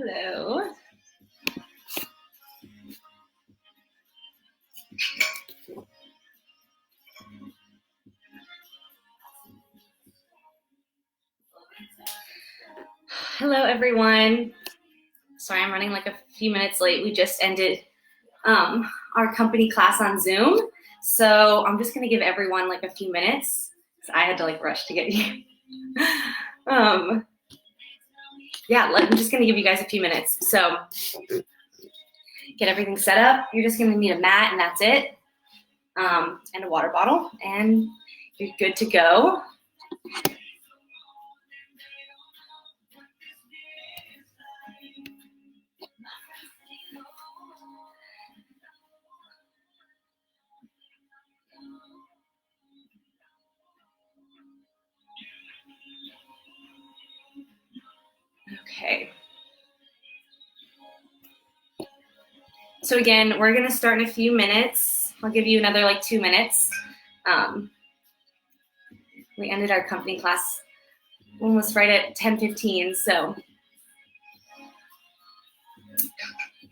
Hello. Hello, everyone. Sorry, I'm running like a few minutes late. We just ended our company class on Zoom. So I'm just going to give everyone like a few minutes. I had to like rush to get you. Yeah, I'm just going to give you guys a few minutes. So get everything set up. You're just going to need a mat and that's it. And a water bottle and you're good to go. Okay. So again, we're going to start in a few minutes. I'll give you another like 2 minutes. We ended our company class almost right at 10:15. So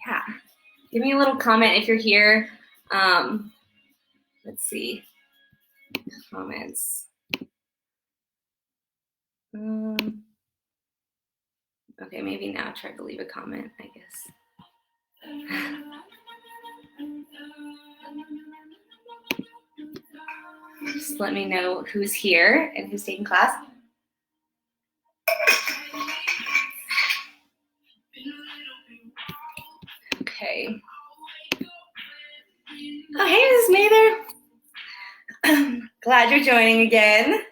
yeah, give me a little comment if you're here. Let's see, comments. Okay, maybe now try to leave a comment, I guess. Just let me know who's here and who's taking class. Okay. Oh, hey, Mrs. Mather. Glad you're joining again.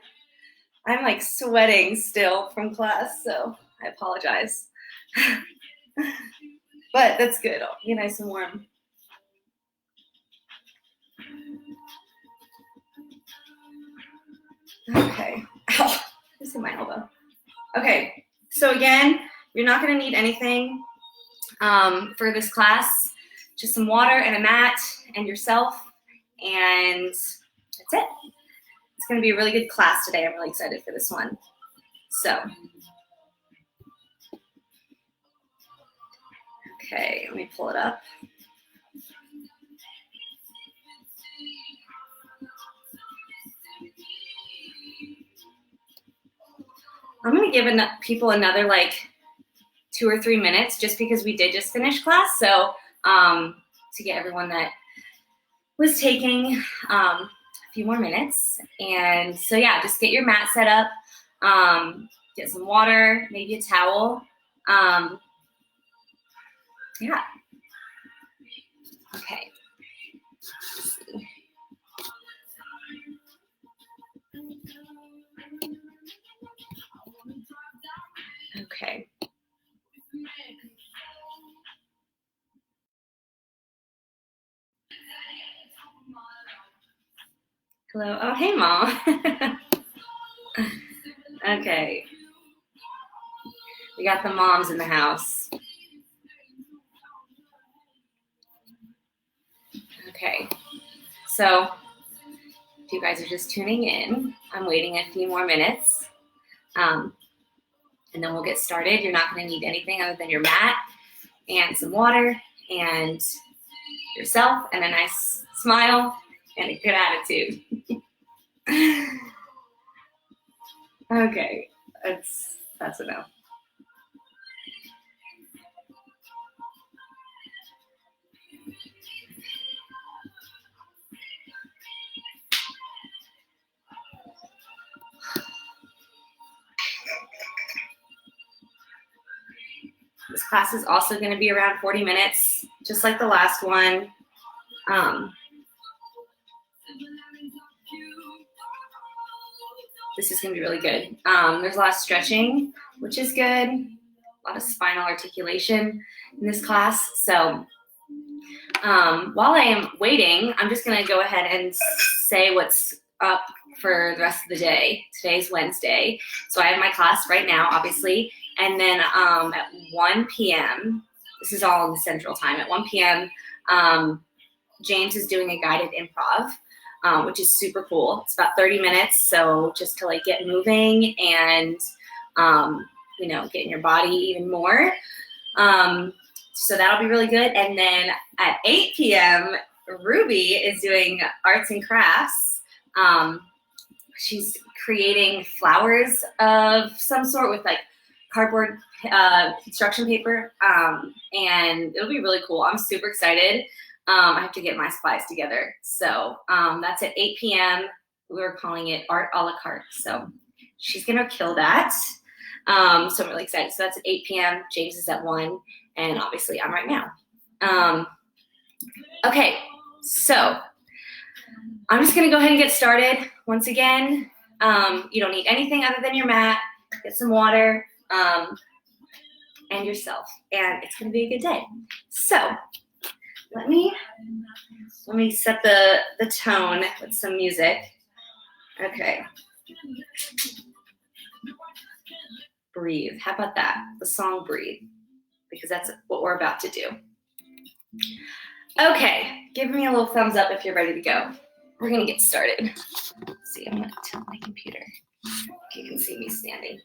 I'm like sweating still from class, so I apologize. But that's good. I'll be nice and warm. Okay. Ow, just hit my elbow. Okay. So again, you're not going to need anything for this class. Just some water and a mat and yourself, and that's it. It's going to be a really good class today. I'm really excited for this one. So, okay, let me pull it up. I'm going to give people another like 2 or 3 minutes just because we did just finish class. So to get everyone that was taking a few more minutes. And so yeah, just get your mat set up, get some water, maybe a towel. Yeah. Okay. Let's see. Okay. Hello. Oh, hey, Mom. Okay. We got the moms in the house. Okay. So if you guys are just tuning in, I'm waiting a few more minutes. And then we'll get started. You're not going to need anything other than your mat and some water and yourself and a nice smile and a good attitude. Okay, that's enough. This class is also going to be around 40 minutes, just like the last one. This is going to be really good. There's a lot of stretching, which is good. A lot of spinal articulation in this class. So while I am waiting, I'm just going to go ahead and say what's up for the rest of the day. Today's Wednesday. So I have my class right now, obviously. And then at 1 p.m., this is all in Central Time, at 1 p.m., James is doing a guided improv, which is super cool. It's about 30 minutes, so just to like get moving and, getting your body even more. So that'll be really good. And then at 8 p.m., Ruby is doing arts and crafts. She's creating flowers of some sort with like cardboard construction paper, and it'll be really cool. I'm super excited. I have to get my supplies together. So that's at 8 p.m. We're calling it Art a la carte. So she's gonna kill that. So I'm really excited. So that's at 8 p.m. James is at 1, and obviously I'm right now. Okay, so I'm just gonna go ahead and get started. Once again, you don't need anything other than your mat, get some water, and yourself, and it's gonna be a good day. So let me set the tone with some music. Okay. Breathe. How about that? The song Breathe, because that's what we're about to do. Okay, give me a little thumbs up if you're ready to go. We're gonna get started. Let's see, I'm gonna tilt my computer so you can see me standing.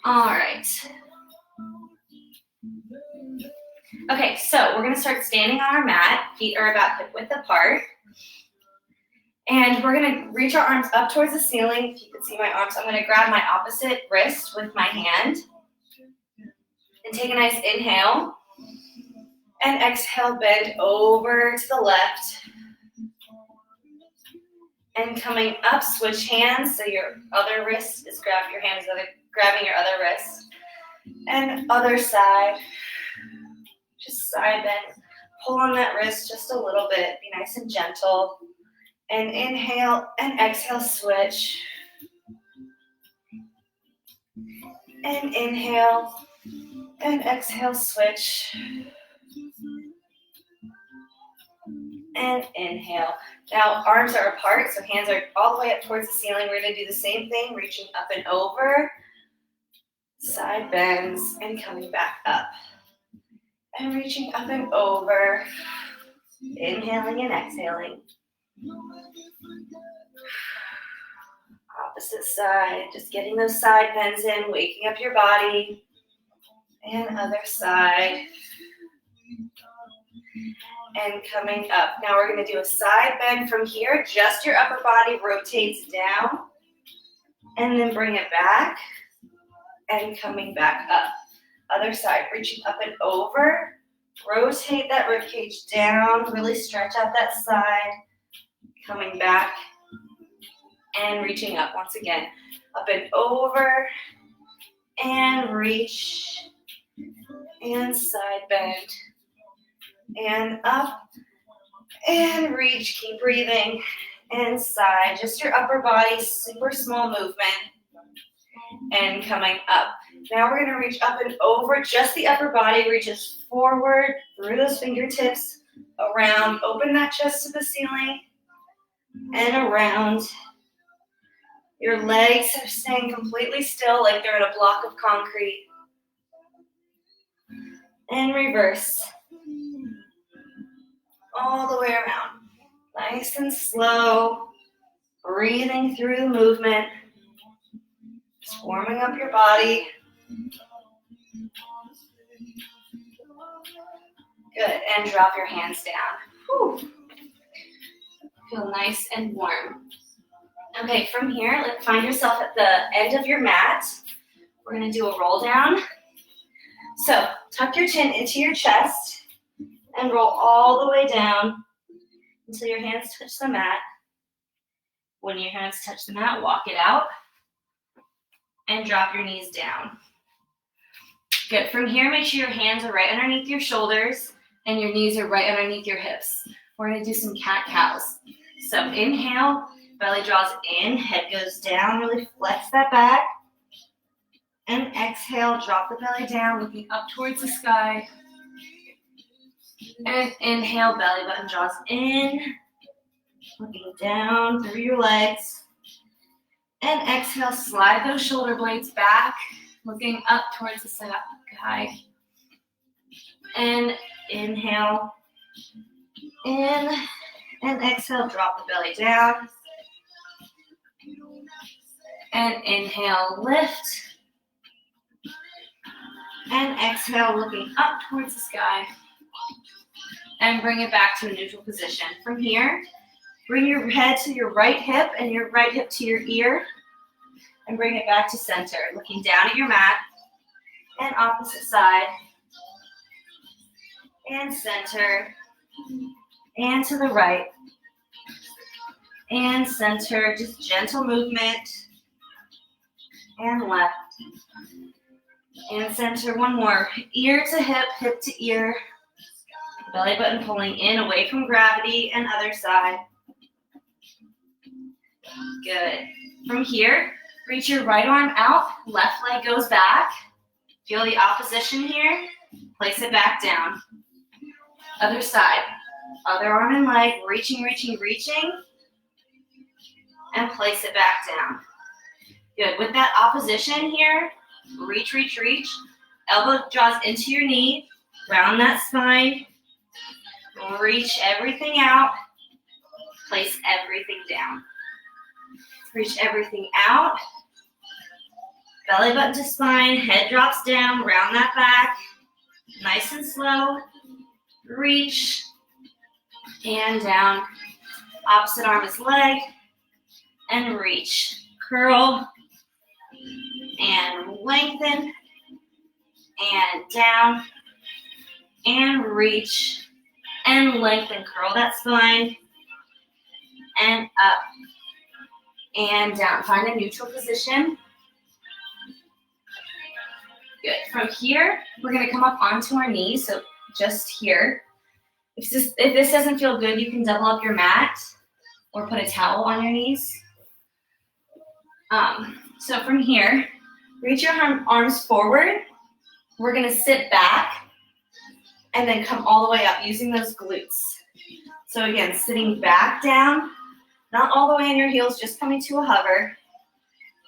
All right. Okay, so we're gonna start standing on our mat. Feet are about hip width apart. And we're gonna reach our arms up towards the ceiling. If you can see my arms, I'm gonna grab my opposite wrist with my hand. And take a nice inhale. And exhale, bend over to the left. And coming up, switch hands. So your other wrist is grabbing your other wrist. And other side. Just side bend. Pull on that wrist just a little bit. Be nice and gentle. And inhale and exhale, switch. And inhale and exhale, switch. And inhale. Now arms are apart, so hands are all the way up towards the ceiling. We're gonna do the same thing, reaching up and over. Side bends and coming back up. And reaching up and over. Inhaling and exhaling. Opposite side, just getting those side bends in, waking up your body. And other side. And coming up. Now we're going to do a side bend from here. Just your upper body rotates down. And then bring it back. And coming back up. Other side, reaching up and over. Rotate that ribcage down. Really stretch out that side. Coming back. And reaching up once again. Up and over. And reach. And side bend. And up. And reach. Keep breathing. And side. Just your upper body. Super small movement. And coming up. Now we're going to reach up and over. Just the upper body reaches forward through those fingertips. Around. Open that chest to the ceiling. And around. Your legs are staying completely still like they're in a block of concrete. And reverse. All the way around. Nice and slow. Breathing through the movement. Just warming up your body. Good. And drop your hands down. Whew. Feel nice and warm. Okay, from here, find yourself at the end of your mat. We're going to do a roll down. So tuck your chin into your chest and roll all the way down until your hands touch the mat. When your hands touch the mat, walk it out and drop your knees down. Good. From here, make sure your hands are right underneath your shoulders and your knees are right underneath your hips. We're going to do some cat-cows. So inhale. Belly draws in, head goes down, really flex that back. And exhale, drop the belly down, looking up towards the sky. And inhale, belly button draws in, looking down through your legs. And exhale, slide those shoulder blades back, looking up towards the sky. And inhale, in, and exhale, drop the belly down. And inhale, lift. And exhale, looking up towards the sky. And bring it back to a neutral position. From here, bring your head to your right hip and your right hip to your ear. And bring it back to center. Looking down at your mat. And opposite side. And center. And to the right. And center. Just gentle movement. And left. And center. One more. Ear to hip, hip to ear. Belly button pulling in away from gravity, and other side. Good. From here, reach your right arm out, left leg goes back. Feel the opposition here. Place it back down. Other side. Other arm and leg, reaching, reaching, reaching. And place it back down. Good. With that opposition here, reach, reach, reach. Elbow draws into your knee. Round that spine. Reach everything out. Place everything down. Reach everything out. Belly button to spine. Head drops down. Round that back. Nice and slow. Reach. And down. Opposite arm is leg. And reach. Curl. And lengthen. And down. And reach. And lengthen, curl that spine, and up, and down. Find a neutral position. Good. From here, we're gonna come up onto our knees, so just here. If this doesn't feel good, you can double up your mat or put a towel on your knees. So from here, reach your arms forward. We're gonna sit back. And then come all the way up using those glutes. So again, sitting back down, not all the way on your heels, just coming to a hover.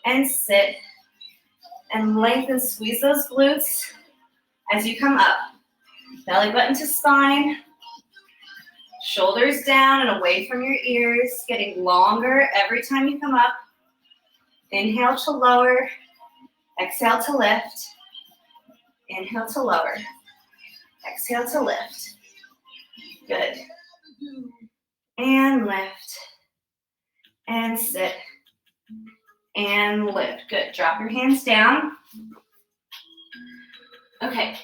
And sit and lengthen, squeeze those glutes as you come up. Belly button to spine. Shoulders down and away from your ears, getting longer every time you come up. Inhale to lower. Exhale to lift. Inhale to lower. Exhale to lift. Good. And lift. And sit. And lift. Good. Drop your hands down. Okay.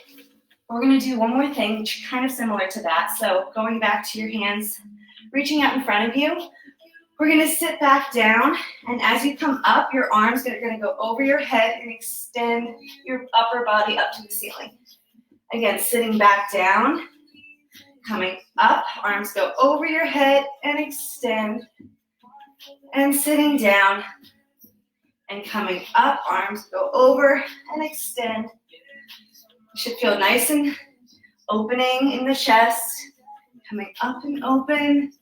We're going to do one more thing, kind of similar to that. So going back to your hands, reaching out in front of you. We're going to sit back down. And as you come up, your arms are going to go over your head and extend your upper body up to the ceiling. Again, sitting back down, coming up, arms go over your head and extend, and sitting down, and coming up, arms go over and extend. You should feel nice and opening in the chest, coming up and open,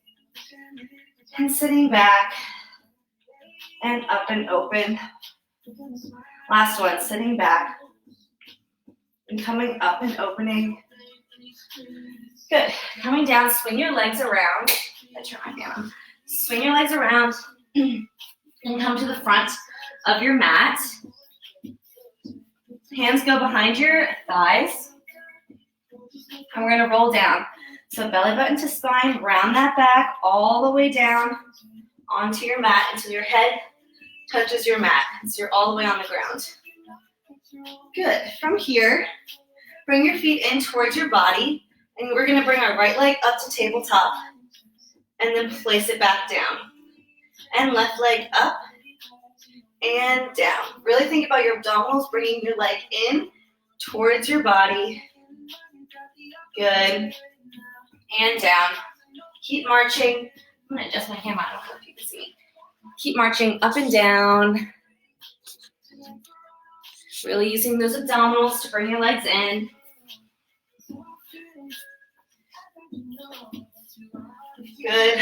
and sitting back, and up and open. Last one, sitting back. And coming up and opening. Good. Coming down, swing your legs around. I turn my fan on. Swing your legs around and come to the front of your mat. Hands go behind your thighs. And we're going to roll down. So belly button to spine, round that back all the way down onto your mat until your head touches your mat. So you're all the way on the ground. Good. From here, bring your feet in towards your body, and we're going to bring our right leg up to tabletop, and then place it back down. And left leg up and down. Really think about your abdominals, bringing your leg in towards your body. Good. And down. Keep marching. I'm going to adjust my hammer. I don't know if you can see me. Keep marching up and down. Really using those abdominals to bring your legs in. Good.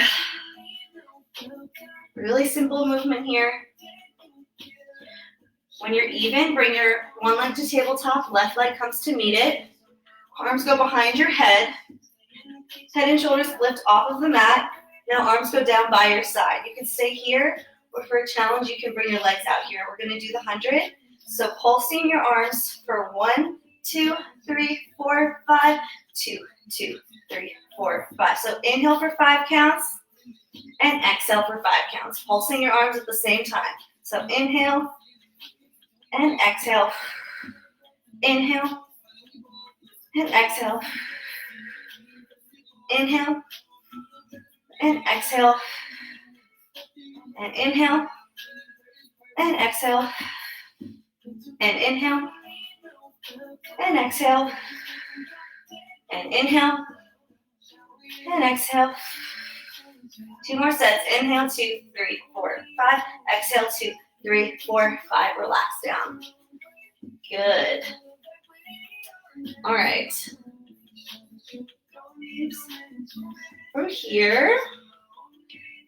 Really simple movement here. When you're even, bring your one leg to tabletop, left leg comes to meet it. Arms go behind your head. Head and shoulders lift off of the mat. Now arms go down by your side. You can stay here, or for a challenge, you can bring your legs out here. We're going to do the 100. So pulsing your arms for 1, 2, 3, 4, 5, 2, 2, 3, 4, 5. So inhale for 5 counts and exhale for 5 counts. Pulsing your arms at the same time. So inhale and exhale. Inhale and exhale. Inhale and exhale. And inhale and exhale. And inhale and exhale. And inhale and exhale. 2 more sets. Inhale, 2, 3, 4, 5. Exhale, 2, 3, 4, 5. Relax down. Good. All right. From here,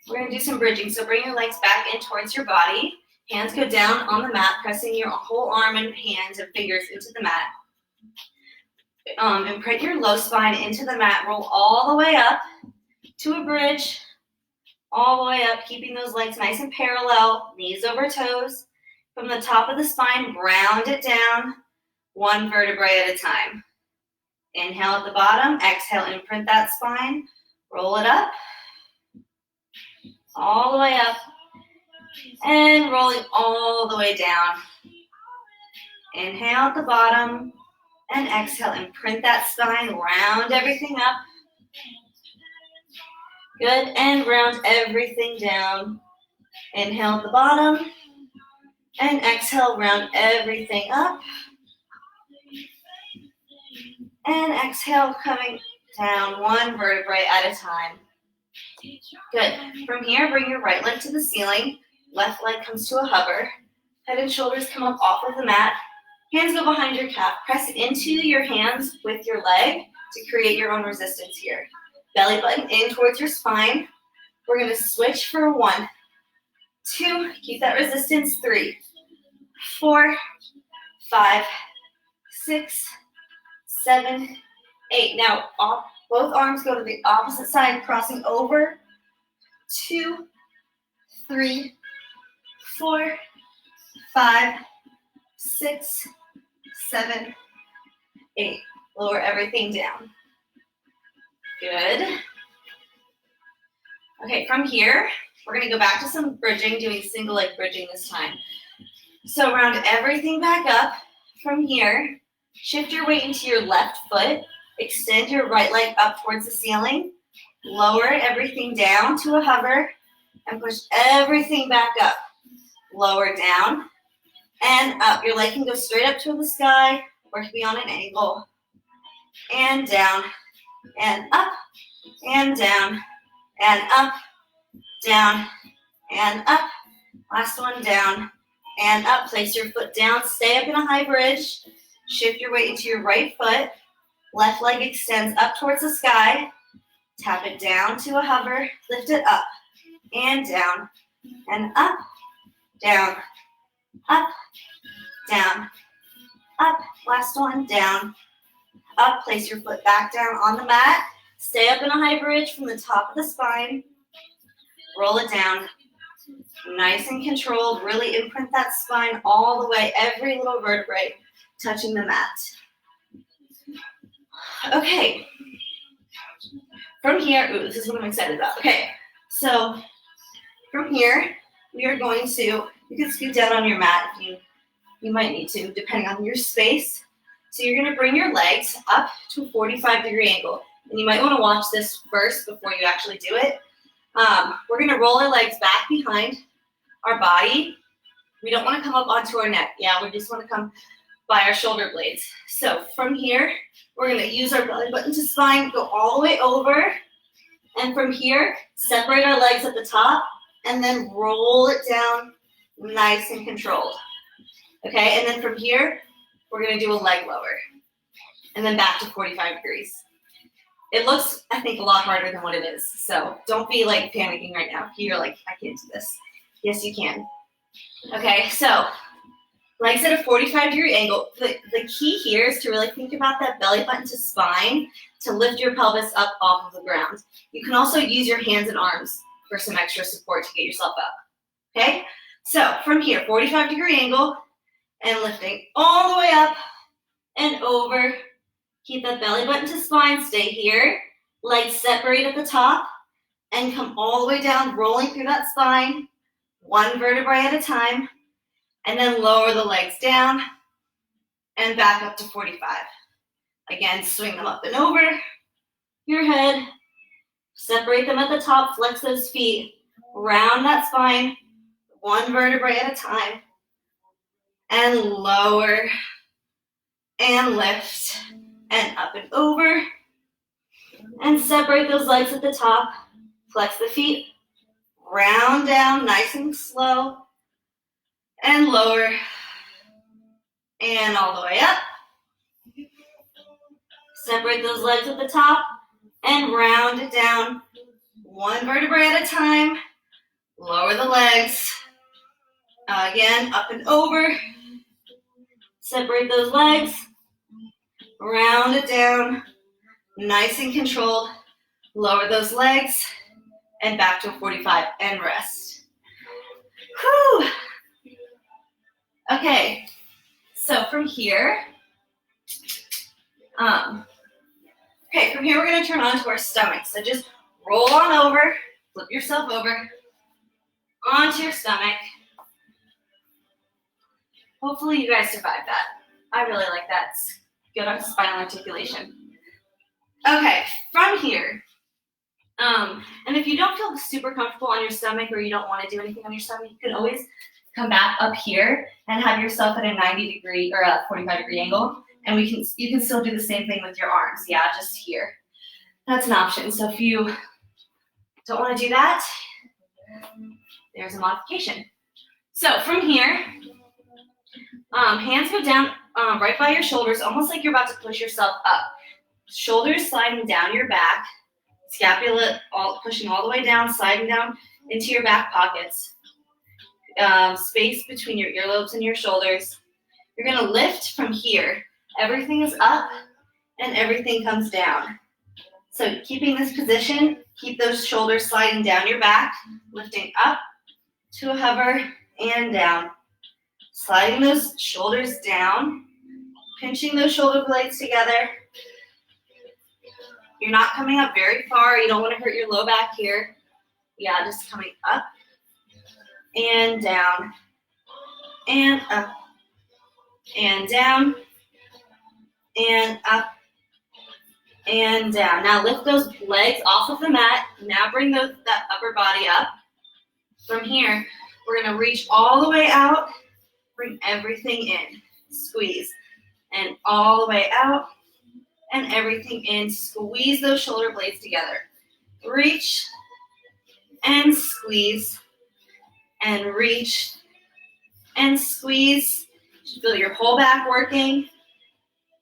we're going to do some bridging. So bring your legs back in towards your body. Hands go down on the mat, pressing your whole arm and hands and fingers into the mat. Imprint your low spine into the mat. Roll all the way up to a bridge. All the way up, keeping those legs nice and parallel, knees over toes. From the top of the spine, round it down, 1 vertebrae at a time. Inhale at the bottom, exhale, imprint that spine, roll it up, all the way up, and rolling all the way down. Inhale at the bottom, and exhale, imprint that spine, round everything up. Good, and round everything down. Inhale at the bottom, and exhale, round everything up. And exhale, coming down 1 vertebrae at a time. Good. From here, bring your right leg to the ceiling. Left leg comes to a hover. Head and shoulders come up off of the mat. Hands go behind your calf. Press into your hands with your leg to create your own resistance here. Belly button in towards your spine. We're going to switch for 1, 2, keep that resistance, 3, 4, 5, 6, 7, 8. Now, both arms go to the opposite side, crossing over. 2, 3, 4, 5, 6, 7, 8. Lower everything down. Good. Okay, from here, we're going to go back to some bridging, doing single leg bridging this time. So round everything back up. From here, shift your weight into your left foot. Extend your right leg up towards the ceiling. Lower everything down to a hover and push everything back up. Lower down and up. Your leg can go straight up to the sky or it can be on an angle. And down and up and down and up, down and up. Last one, down and up. Place your foot down. Stay up in a high bridge. Shift your weight into your right foot. Left leg extends up towards the sky. Tap it down to a hover. Lift it up and down and up, down, up, down, up. Last one, down, up. Place your foot back down on the mat. Stay up in a high bridge from the top of the spine. Roll it down. Nice and controlled. Really imprint that spine all the way, every little vertebrae touching the mat. Okay. From here, ooh, this is what I'm excited about. Okay, so from here, we are going to, you can scoot down on your mat if you might need to, depending on your space. So you're going to bring your legs up to a 45-degree angle. And you might want to watch this first before you actually do it. We're going to roll our legs back behind our body. We don't want to come up onto our neck. Yeah, we just want to come by our shoulder blades. So from here, we're going to use our belly button to spine, go all the way over. And from here, separate our legs at the top and then roll it down nice and controlled. Okay, and then from here, we're going to do a leg lower. And then back to 45 degrees. It looks, I think, a lot harder than what it is. So don't be like panicking right now. You're like, I can't do this. Yes, you can. Okay, so legs at a 45-degree angle. The key here is to really think about that belly button to spine to lift your pelvis up off of the ground. You can also use your hands and arms for some extra support to get yourself up. Okay? So from here, 45-degree angle, and lifting all the way up and over. Keep that belly button to spine, stay here. Legs separate at the top, and come all the way down, rolling through that spine, one vertebrae at a time, and then lower the legs down, and back up to 45. Again, swing them up and over your head, separate them at the top, flex those feet, round that spine, one vertebrae at a time, and lower, and lift, and up and over, and separate those legs at the top, flex the feet, round down nice and slow, and lower, and all the way up. Separate those legs at the top, and round it down, one vertebrae at a time, lower the legs, again, up and over, separate those legs, round it down, nice and controlled, lower those legs, and back to a 45, and rest. Whew. Okay, so from here, we're gonna turn onto our stomach. So just roll on over, flip yourself over, onto your stomach. Hopefully you guys survived that. I really like that. It's good on spinal articulation. Okay, from here, and if you don't feel super comfortable on your stomach or you don't want to do anything on your stomach, you can always come back up here and have yourself at a 90-degree or a 45-degree angle, and you can still do the same thing with your arms. Yeah, just here. That's an option. So if you don't want to do that, there's a modification. So from here, hands go down right by your shoulders, almost like you're about to push yourself up. Shoulders sliding down your back, scapula pushing all the way down, sliding down into your back pockets. Space between your earlobes and your shoulders. You're going to lift from here. Everything is up and everything comes down. So keeping this position, keep those shoulders sliding down your back, lifting up to a hover and down. Sliding those shoulders down, pinching those shoulder blades together. You're not coming up very far. You don't want to hurt your low back here. Yeah, just coming up and down and up and down and up and down. Now lift those legs off of the mat. Now bring that upper body up. From here, we're going to reach all the way out, bring everything in, squeeze, and all the way out, and everything in. Squeeze those shoulder blades together. Reach and squeeze and reach and squeeze. Feel your whole back working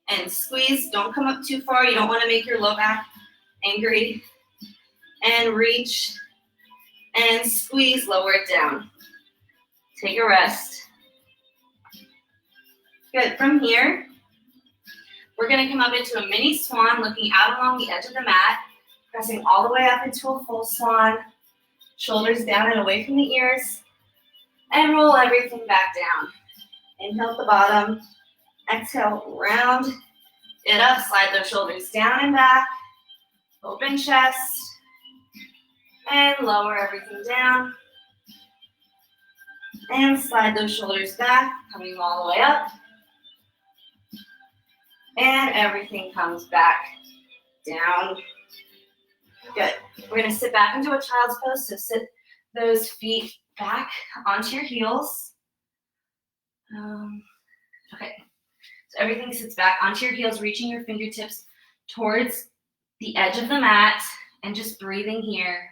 and squeeze. Don't come up too far. You don't want to make your low back angry. And reach and squeeze. Lower it down. Take a rest. Good. From here, we're going to come up into a mini swan, looking out along the edge of the mat, pressing all the way up into a full swan, shoulders down and away from the ears, and roll everything back down. Inhale at the bottom, exhale, round it up, slide those shoulders down and back, open chest, and lower everything down, and slide those shoulders back, coming all the way up, and everything comes back down. Good. We're going to sit back into a child's pose, so sit those feet back onto your heels. Okay, so everything sits back onto your heels, reaching your fingertips towards the edge of the mat, and just breathing here.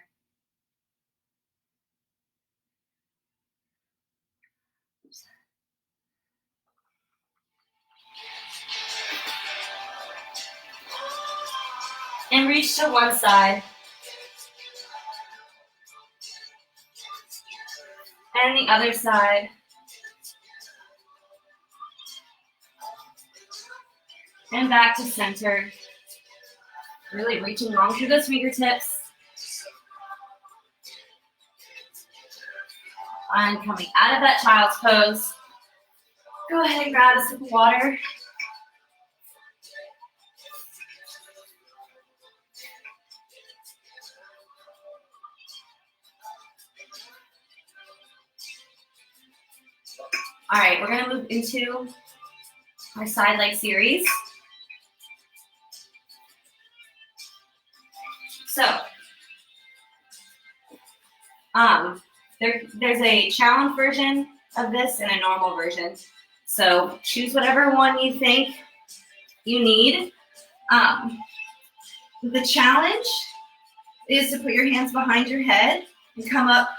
And reach to one side. And the other side. And back to center. Really reaching long through those fingertips. And coming out of that child's pose, go ahead and grab a sip of water. All right, we're gonna move into our side leg series. So, there's a challenge version of this and a normal version. So choose whatever one you think you need. The challenge is to put your hands behind your head and come up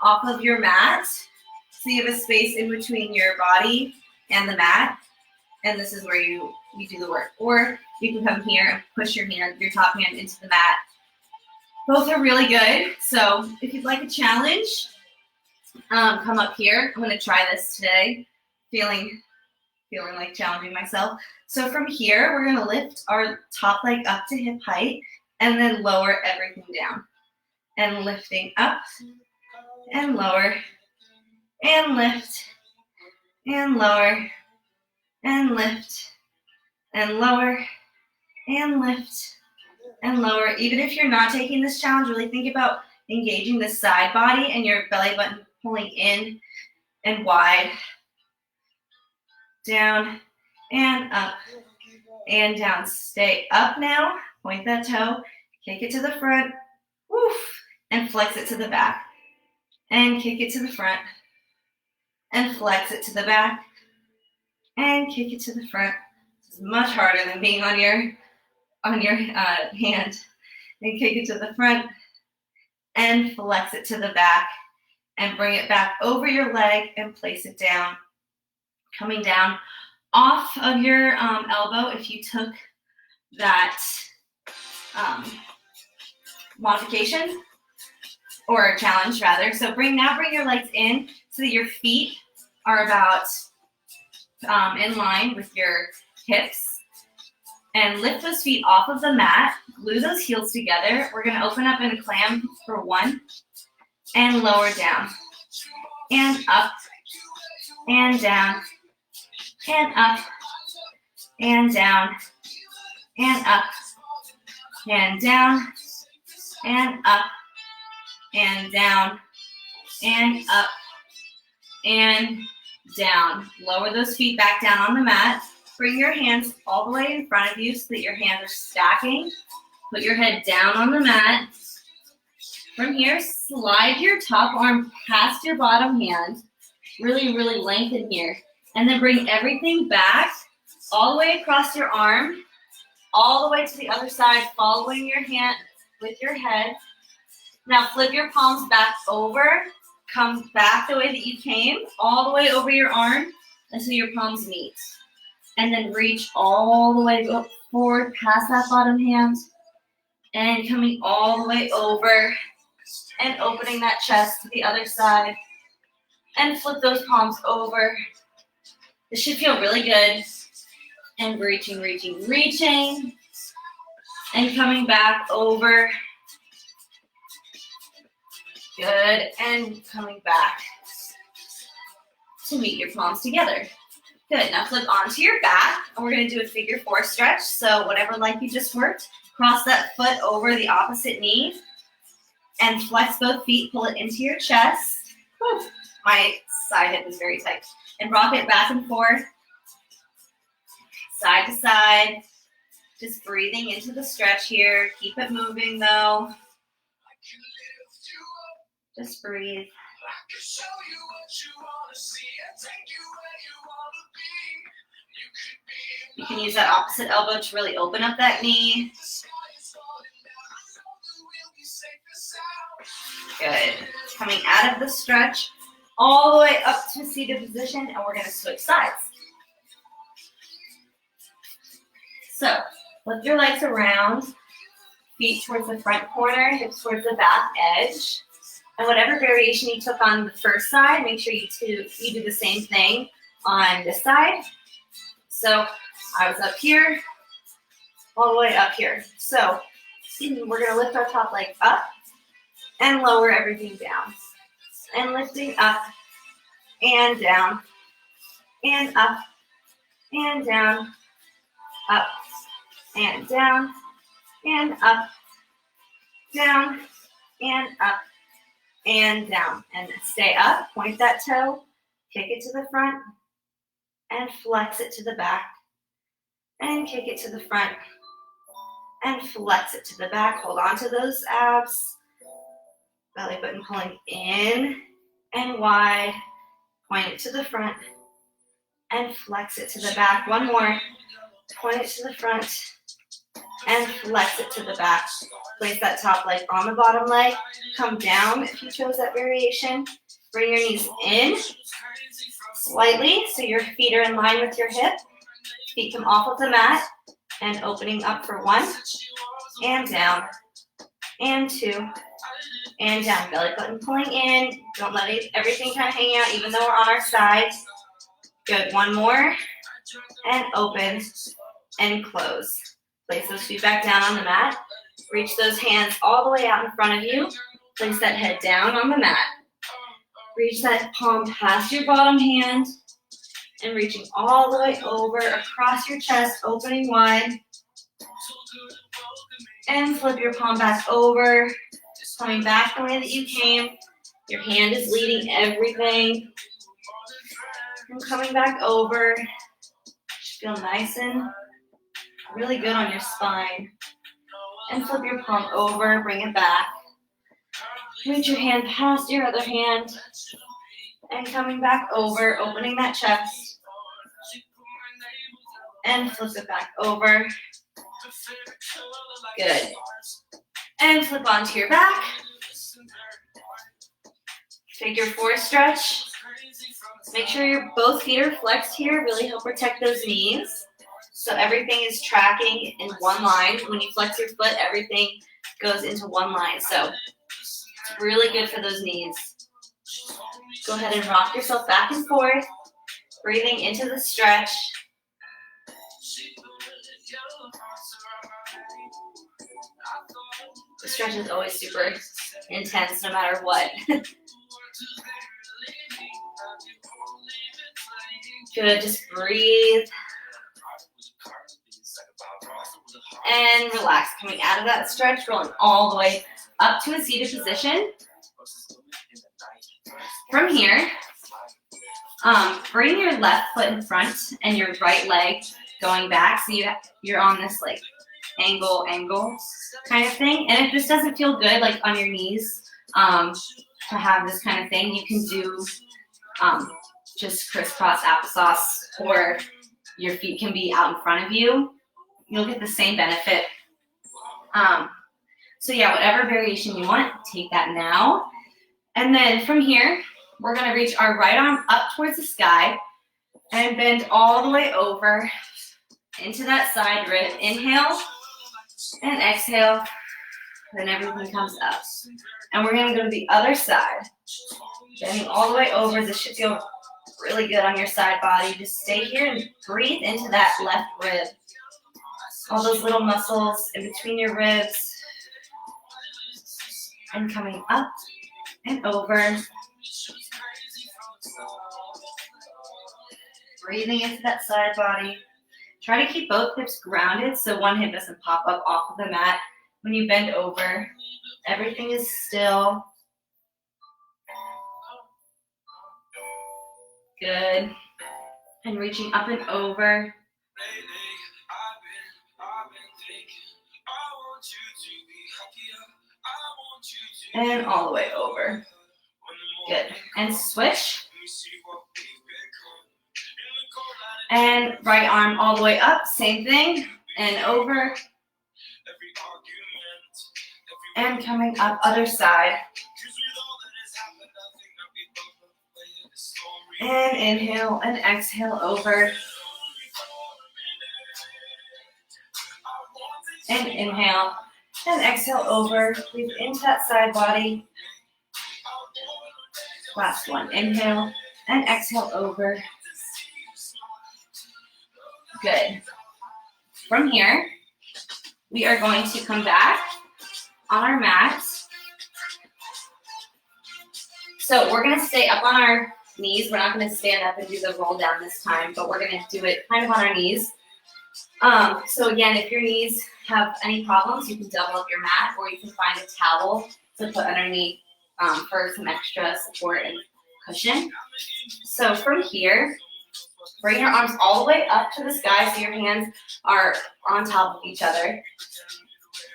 off of your mat. So you have a space in between your body and the mat. And this is where you do the work. Or you can come here and push your top hand into the mat. Both are really good. So if you'd like a challenge, come up here. I'm gonna try this today. Feeling like challenging myself. So from here, we're gonna lift our top leg up to hip height and then lower everything down. And lifting up and lower and lift and lower and lift and lower and lift and lower. Even if you're not taking this challenge, really think about engaging the side body and your belly button pulling in and wide. Down and up and down. Stay up now. Point that toe. Kick it to the front. Woof. And flex it to the back. And kick it to the front. And flex it to the back. And kick it to the front. It's much harder than being on your hand. And kick it to the front. And flex it to the back. And bring it back over your leg and place it down. Coming down off of your elbow if you took that modification or challenge rather. So bring your legs in so that your feet are about in line with your hips. And lift those feet off of the mat. Glue those heels together. We're going to open up in a clam for 1 and lower down and up and down and up and down and up and down and up and down and up and down. Lower those feet back down on the mat. Bring your hands all the way in front of you so that your hands are stacking. Put your head down on the mat. From here, slide your top arm past your bottom hand. Really, really lengthen here. And then bring everything back all the way across your arm, all the way to the other side, following your hand with your head. Now flip your palms back over. Come back the way that you came, all the way over your arm until your palms meet. And then reach all the way forward past that bottom hand and coming all the way over and opening that chest to the other side and flip those palms over. This should feel really good. And reaching, reaching, reaching. And coming back over. Good. And coming back to meet your palms together. Good. Now flip onto your back. And we're going to do a figure 4 stretch. So whatever leg you just worked, cross that foot over the opposite knee. And flex both feet. Pull it into your chest. Whew. My side hip is very tight. And rock it back and forth, side to side. Just breathing into the stretch here. Keep it moving though. Just breathe. You can use that opposite elbow to really open up that knee. Good. Coming out of the stretch, all the way up to seated position, and we're going to switch sides. So, lift your legs around, feet towards the front corner, hips towards the back edge. And whatever variation you took on the first side, make sure you do the same thing on this side. So, I was up here, all the way up here. So, we're going to lift our top leg up and lower everything down. and lifting up and down and up and down, up and down and up, down and up and down. And stay up, point that toe, kick it to the front and flex it to the back and kick it to the front and flex it to the back. Hold on to those abs. Belly button pulling in and wide. Point it to the front and flex it to the back. One more. Point it to the front and flex it to the back. Place that top leg on the bottom leg. Come down if you chose that variation. Bring your knees in slightly so your feet are in line with your hip. Feet come off of the mat and opening up for 1 and down and 2 and down. Belly button pulling in. Don't let everything kind of hang out even though we're on our side. Good. One more and open and close. Place those feet back down on the mat. Reach those hands all the way out in front of you. Place that head down on the mat. Reach that palm past your bottom hand and reaching all the way over across your chest, opening wide. And flip your palm back over, just coming back the way that you came. Your hand is leading everything. And coming back over. Feel nice and really good on your spine. And flip your palm over, bring it back. Reach your hand past your other hand. And coming back over, opening that chest. And flip it back over. Good. And flip onto your back. Figure 4 stretch. Make sure your both feet are flexed here. Really help protect those knees. So everything is tracking in one line. When you flex your foot, everything goes into one line. So it's really good for those knees. Go ahead and rock yourself back and forth. Breathing into the stretch. The stretch is always super intense no matter what. Good, just breathe. And relax. Coming out of that stretch, rolling all the way up to a seated position. From here, bring your left foot in front and your right leg going back. So you're on this like angle kind of thing. And if this doesn't feel good, like on your knees, to have this kind of thing, you can do just crisscross applesauce, or your feet can be out in front of you. You'll get the same benefit. So yeah, whatever variation you want, take that now. And then from here, we're gonna reach our right arm up towards the sky and bend all the way over into that side rib. Inhale and exhale, then everything comes up. And we're gonna go to the other side. Bending all the way over. This should feel really good on your side body. Just stay here and breathe into that left rib. All those little muscles in between your ribs. And coming up and over. Breathing into that side body. Try to keep both hips grounded so one hip doesn't pop up off of the mat when you bend over. Everything is still. Good. And reaching up and over. And all the way over. Good. And switch. And right arm all the way up. Same thing. And over. And coming up other side. And inhale and exhale over. And inhale and exhale over. Breathe into that side body. Last one. Inhale and exhale over. Good. From here, we are going to come back on our mat. So we're gonna stay up on our knees. We're not gonna stand up and do the roll down this time, but we're gonna do it kind of on our knees. So again, if your knees have any problems, you can double up your mat, or you can find a towel to put underneath for some extra support and cushion. So from here, bring your arms all the way up to the sky so your hands are on top of each other.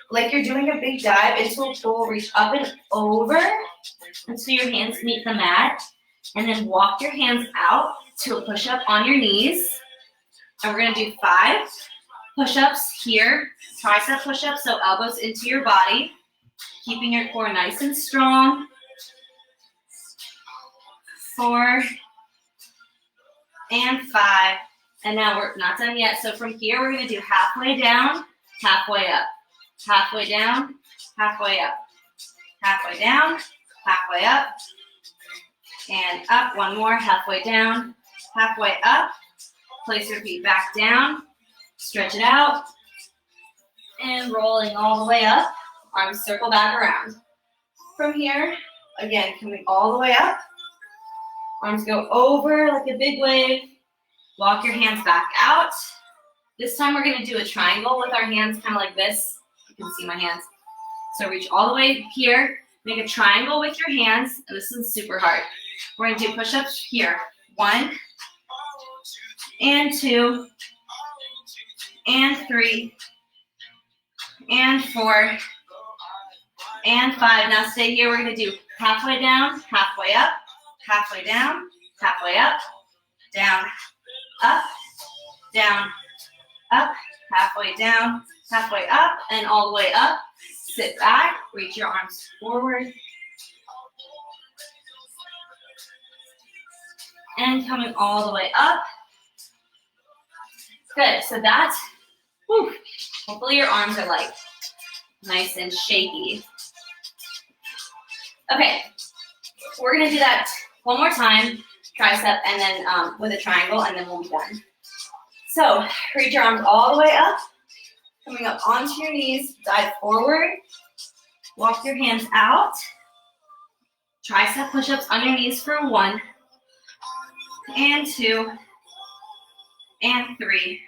Like you're doing a big dive into a pool, reach up and over until your hands meet the mat, and then walk your hands out to a push-up on your knees. And we're gonna do 5 push-ups here, tricep push-ups, so elbows into your body, keeping your core nice and strong. 4 and 5. And now we're not done yet. So from here, we're gonna do halfway down, halfway up, halfway down, halfway up, halfway down, halfway up, and up. One more, halfway down, halfway up. Place your feet back down, stretch it out, and rolling all the way up. Arms circle back around. From here, again, coming all the way up. Arms go over like a big wave. Walk your hands back out. This time we're gonna do a triangle with our hands kind of like this. You can see my hands. So reach all the way here. Make a triangle with your hands. And this is super hard. We're gonna do push-ups here. 1 and 2 and 3 and 4 and 5. Now stay here. We're gonna do halfway down, halfway up, halfway down, halfway up, down, up, down, up, halfway down, halfway up, and all the way up. Sit back, reach your arms forward. And coming all the way up. Good, so that's, hopefully your arms are like nice and shaky. Okay, we're gonna do that one more time, tricep, and then with a triangle, and then we'll be done. So reach your arms all the way up, coming up onto your knees, dive forward, walk your hands out, tricep push-ups on your knees for 1, and 2, and 3,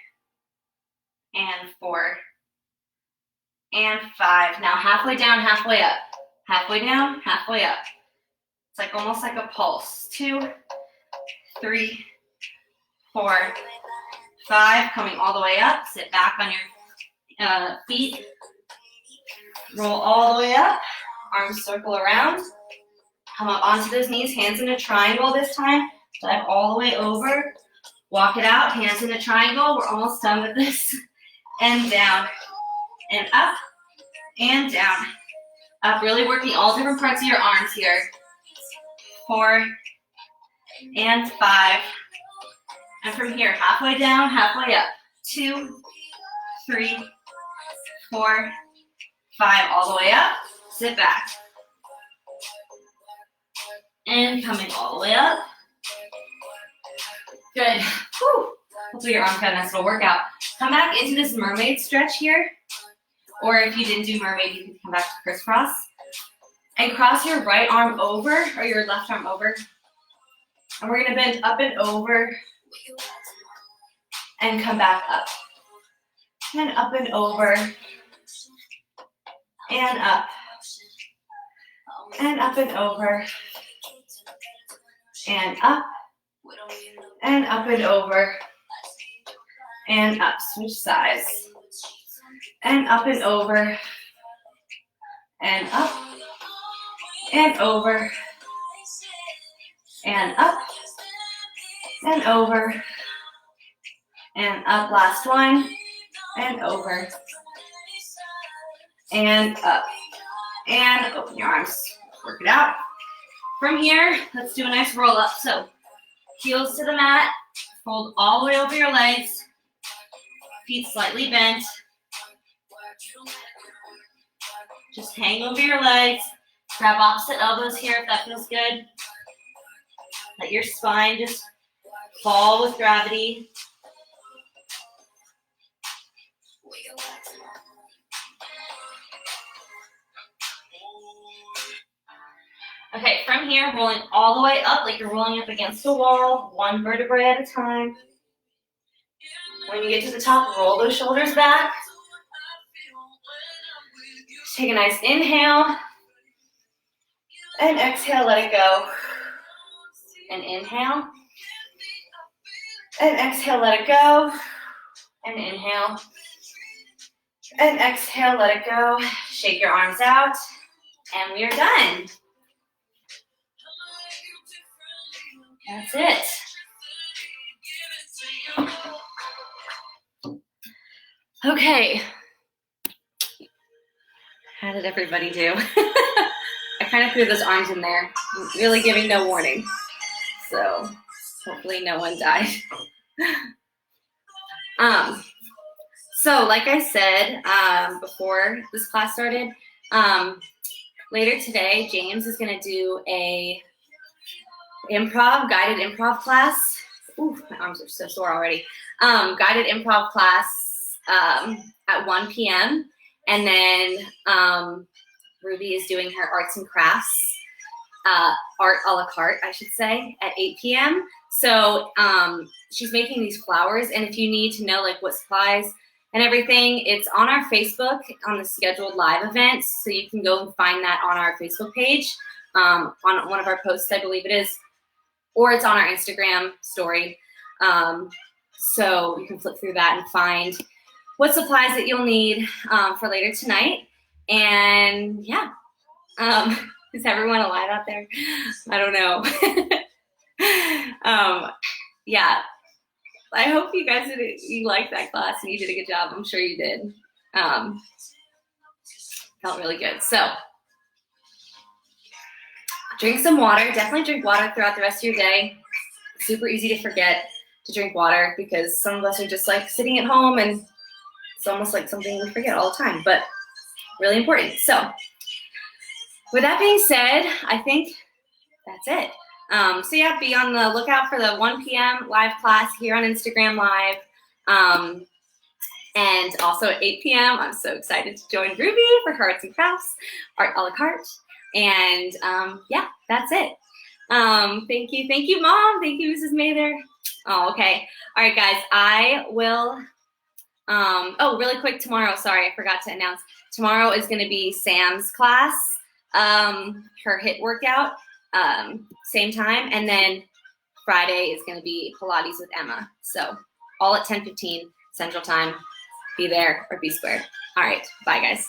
and 4, and 5. Now halfway down, halfway up. Halfway down, halfway up. It's like almost like a pulse. 2, 3, 4, 5. Coming all the way up. Sit back on your feet. Roll all the way up. Arms circle around. Come up onto those knees. Hands in a triangle this time. Dive all the way over. Walk it out. Hands in a triangle. We're almost done with this. And down. And up. And down. Up. Really working all different parts of your arms here. 4 and 5. And from here, halfway down, halfway up. 2, 3, 4, 5. All the way up. Sit back. And coming all the way up. Good. Whew. Hopefully your arms got a nice little workout. Come back into this mermaid stretch here. Or if you didn't do mermaid, you can come back to crisscross. And cross your right arm over, or your left arm over. And we're gonna bend up and over. And come back up. And up and over. And up. And up and over. And up. And up and over. And up. Switch sides. And up and over. And up. And over. And up. And over. And up. Last one. And over. And up. And open your arms. Work it out. From here, let's do a nice roll up. So heels to the mat. Fold all the way over your legs. Feet slightly bent. Just hang over your legs. Grab opposite elbows here if that feels good. Let your spine just fall with gravity. Okay, from here, rolling all the way up like you're rolling up against a wall, one vertebrae at a time. When you get to the top, roll those shoulders back. Take a nice inhale. And exhale, let it go. And inhale. And exhale, let it go. And inhale. And exhale, let it go. Shake your arms out. And we are done. That's it. Okay. How did everybody do? I kind of threw those arms in there, really giving no warning. So hopefully no one died. So like I said before this class started, later today, James is going to do a guided improv class. Ooh, my arms are so sore already. Guided improv class at 1 p.m. And then Ruby is doing her arts and crafts, art a la carte, I should say, at 8 p.m. So she's making these flowers, and if you need to know like what supplies and everything, it's on our Facebook on the scheduled live events. So you can go and find that on our Facebook page, on one of our posts, I believe it is, or it's on our Instagram story. So you can flip through that and find what supplies that you'll need for later tonight. And yeah, is everyone alive out there? I don't know. Yeah, I hope you guys you liked that class and you did a good job. I'm sure you did. Felt really good. So drink some water. Definitely drink water throughout the rest of your day. Super easy to forget to drink water because some of us are just like sitting at home and it's almost like something we forget all the time, but really important. So with that being said, I think that's it. So yeah, be on the lookout for the 1 p.m. live class here on Instagram Live. And also at 8 p.m., I'm so excited to join Ruby for her arts and crafts, art a la carte. And yeah, that's it. Thank you, Mom. Thank you, Mrs. Mather. Oh, okay. All right, guys, I will, oh, really quick, tomorrow, sorry, I forgot to announce. Tomorrow is gonna be Sam's class, her HIIT workout, same time, and then Friday is gonna be Pilates with Emma. So all at 10:15 Central Time. Be there or be square. All right, bye guys.